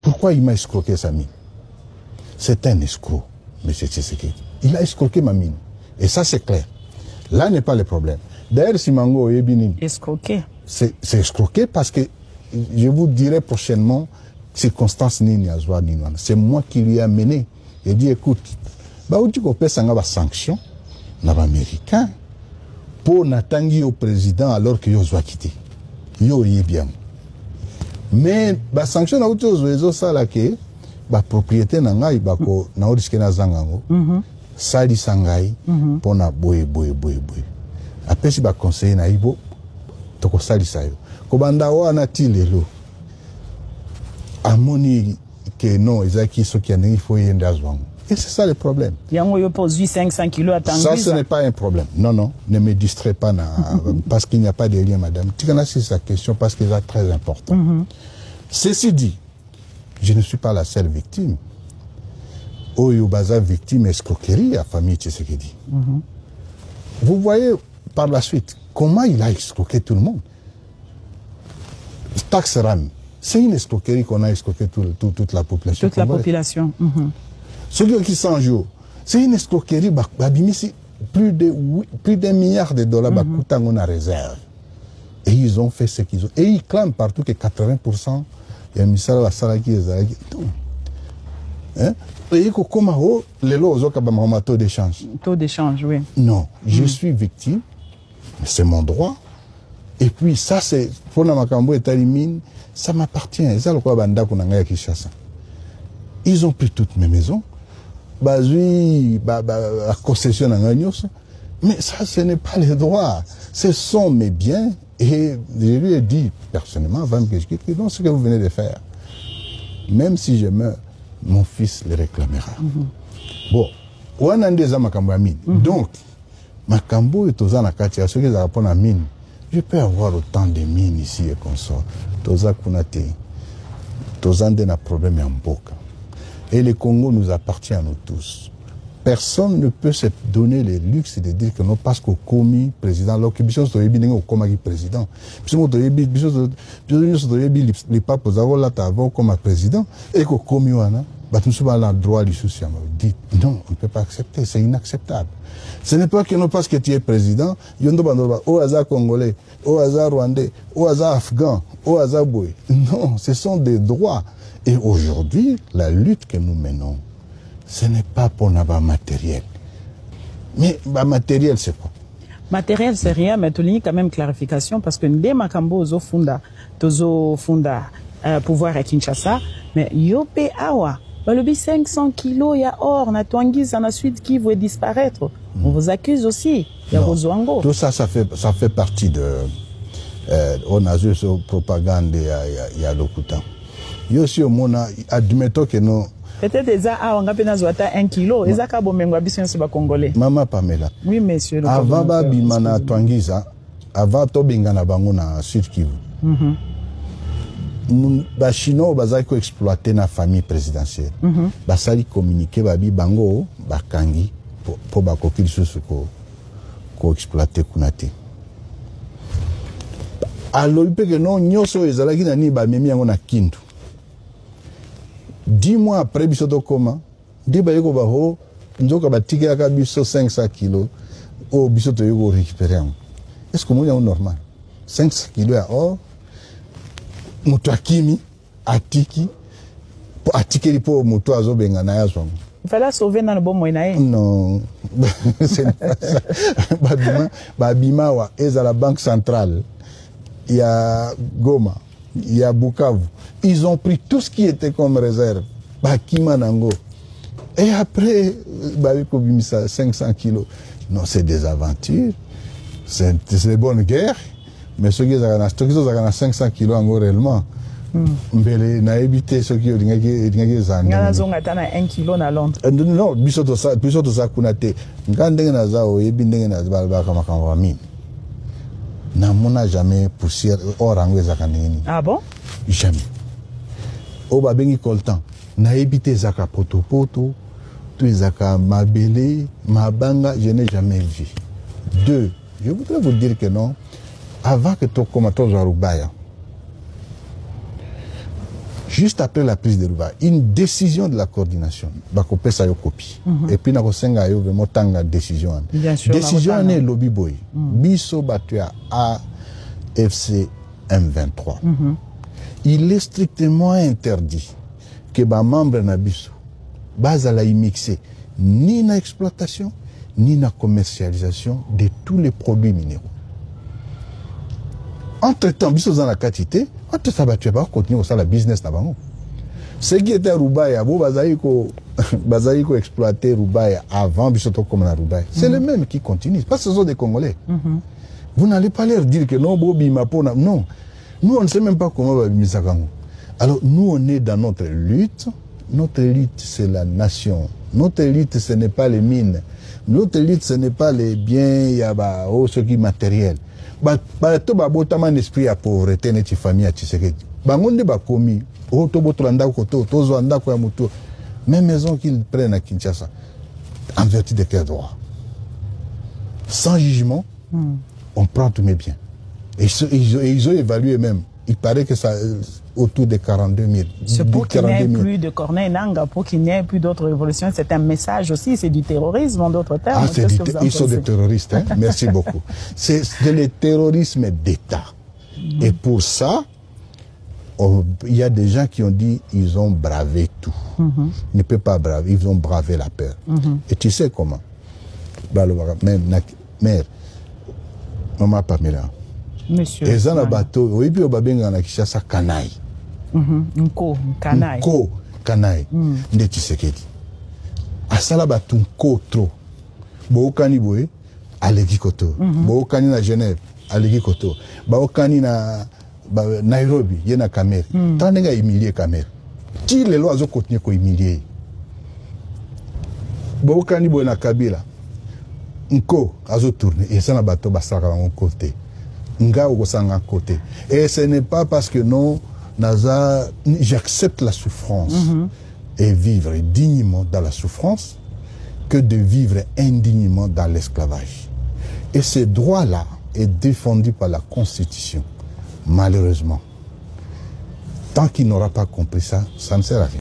Pourquoi il m'a escroqué sa mine? C'est un escroc, M. Tshisekedi. Il a escroqué ma mine. Et ça, c'est clair. Là n'est pas le problème. D'ailleurs, Simango est bien escroqué. C'est escroqué parce que je vous dirai prochainement circonstances nini azwa nini. C'est moi qui lui ai amené. Il dit écoute, bah où tu coupes ça va sanction, n'a pas américain pour n'attendre au président alors que yo doit quitter. Yo y est bien. Mais bah sanction na auto zo ça là que bah propriété na ngai ba ko na risque na zangango. Sali sangai pour na boy. Après si ba conseiller na ibo to ko sali sayo. Ko banda wana tilelo. Amoni que non, Isaki Sokiane, il faut y aller. Et c'est ça le problème. Yango pose 500 kilos à Tanguy. Ça, ce n'est pas un problème. Non, non, ne me distrais pas parce qu'il n'y a pas de lien, madame. Tu connais sa question parce que c'est très important. Ceci dit, je ne suis pas la seule victime. Oyubaza victime escroquerie à famille Tshisekedi. Vous voyez par la suite comment il a escroqué tout le monde. Taxe RAM. C'est une escroquerie qu'on a escroqué toute la population. Toute la population. Celui qui s'en joue, c'est une escroquerie. Plus d'$1 milliard on a réserve. Et ils ont fait ce qu'ils ont. Et ils clament partout que 80%, il y a un misala la sala qui est hein? Et comment les lois ont taux d'échange. Taux d'échange, oui. Non, je suis victime, c'est mon droit. Et puis ça, c'est pour la Makambo et Talimine, ça m'appartient. Ils ont pris toutes mes maisons. La concession mais ça, ce n'est pas les droits. Ce sont mes biens. Et je lui ai dit personnellement, avant que je quitte, que non, ce que vous venez de faire, même si je meurs, mon fils le réclamera. Bon, on a des Makambo à mine. Donc, Makambo est aux Anakatia, ceux qui ont à mine. Je peux avoir autant de mines ici et consort. Toza Kunate, Toza n'a problème en boca. Et le Congo nous appartient à nous tous. Personne ne peut se donner le luxe de dire que non, parce qu'au commis président, alors que Bishop Toyebi n'est au commis président. Bishop Toyebi, les papes ont la table comme président, et qu'au commis, nous sommes à droit du souci. Dit non, on ne peut pas accepter, c'est inacceptable. Ce n'est pas que non, parce que tu es président, au hasard congolais, au hasard rwandais, au hasard afghan, au hasard boy. Non, ce sont des droits. Et aujourd'hui, la lutte que nous menons, ce n'est pas pour n'avoir matériel. Mais matériel, c'est quoi? Matériel, c'est rien, mais tu as quand même clarification parce que dès Makambo, Tozo Funda, pouvoir à Kinshasa, mais Yopé Awa, le 500 kilos, il y a or, na Twangiz, en la suite, qui veut disparaître. On vous accuse aussi. Il y a Rozoango. Tout ça, ça fait partie de. On a vu cette propagande il y a l'Okutan. Il y a aussi au monde, admettons que nous. Peut-être des on a peine 1 kilo. Et ça, c'est congolais. Maman Pamela. Oui, monsieur. Avant Babimana Twangiza, avant Tobingana Bangona Sud Kivu. Les Chinois ont exploité la famille présidentielle. Ils ont communiqué avec Bango, Bakangi, pour exploiter Kunate. Alors, il peut que non, nous sommes 10 mois après, nous sommes comment? Nous sommes 500 kilos. Nous sommes récupérés. Est-ce que nous sommes normal? 500 kilos à or. Mutuakimi, Atiki, Atiki pour Mutuazo Bengana. Il fallait sauver dans le bon moyen. Non, c'est pas ça. Babimawa est à la Banque centrale. Il y a Goma, il y a Bukavu. Ils ont pris tout ce qui était comme réserve. Bakimanango. Et après, 500 kilos. Non, c'est des aventures. C'est des bonnes guerres. Mais ceux qui ont 500 kilos en réellement, na évité ceux qui ont 1 kilo na Londres. Non, bisoto sa kunate. Ngandenge na zao ebindenge na balba kama kama mine. Na mona jamais poussière orango zakaneni. Ah bon? Jamais. Oba bengi coltan. Na évité zaka poto, tout zaka mabele, mabanga, je n'ai jamais vu. 2. Je voudrais vous dire que non. Avant que tu commences à Rubaya, Juste après la prise de Roubaix, une décision de la coordination, bakopé sa yo copie. Et puis na kosenga yo vraiment tanga décision. Décision ne lobby boy. Biso batua AFC M23. Il est strictement interdit que ba membre na biso bazala mixer ni na exploitation ni na commercialisation de tous les produits minéraux. Entre-temps, biso dans la quantité, entre ça batua ba continuer ça la business na bango. Ce qui était Roubaix, bazaï ko exploiter Roubaix avant biso to comme na Roubaix. C'est le même qui continue, parce que ce sont des Congolais. Vous n'allez pas leur dire que non bobi ma pona non. Nous on ne sait même pas comment va bimisa kango. Alors nous on est dans notre lutte. Notre lutte c'est la nation. Notre lutte ce n'est pas les mines. Notre lutte ce n'est pas les biens ya ba ce qui matériel. Ba to ba botama esprit à pauvreté net famille à Tshisekedi. Bangonde ba komi o to botranda ko to zo anda ko ya mutu. Même maison qu'ils prennent à Kinshasa en vertu de quel droit? Sans jugement, on prend tous mes biens. Et ils ont évalué même. Il paraît que ça autour de 42 000. C'est pour qu'il n'y ait plus de Corneille Nangaa, pour qu'il n'y ait plus d'autres révolutions. C'est un message aussi, c'est du terrorisme en d'autres termes. Ils sont des terroristes, hein? Merci beaucoup. C'est le terrorisme d'État. Et pour ça, il y a des gens qui ont dit ils ont bravé tout. Ils ne peuvent pas braver, ils ont bravé la peur. Et tu sais comment? Mère, maman Pamela. Monsieur. Et ça, le bateau, oui, puis au Babenga, na Kishasa, Kanaï. Nko, Kanaï. Nko, Kanaï. Nde Tshisekedi. Asala batu nko trop. Bookani boye, alegi koto. Bookani na Genève, alegi koto. Bookani na Nairobi, yena Kamere. Tanenga humilier Kamere. Qui les lois ont continué à humilier? Bookani boye na Kabila. Nko, azo tourner. Et ça, na bateau, basaka en côté. Côté. Et ce n'est pas parce que non, j'accepte la souffrance et vivre dignement dans la souffrance que de vivre indignement dans l'esclavage. Et ce droit-là est défendu par la Constitution. Malheureusement, tant qu'il n'aura pas compris ça, ça ne sert à rien.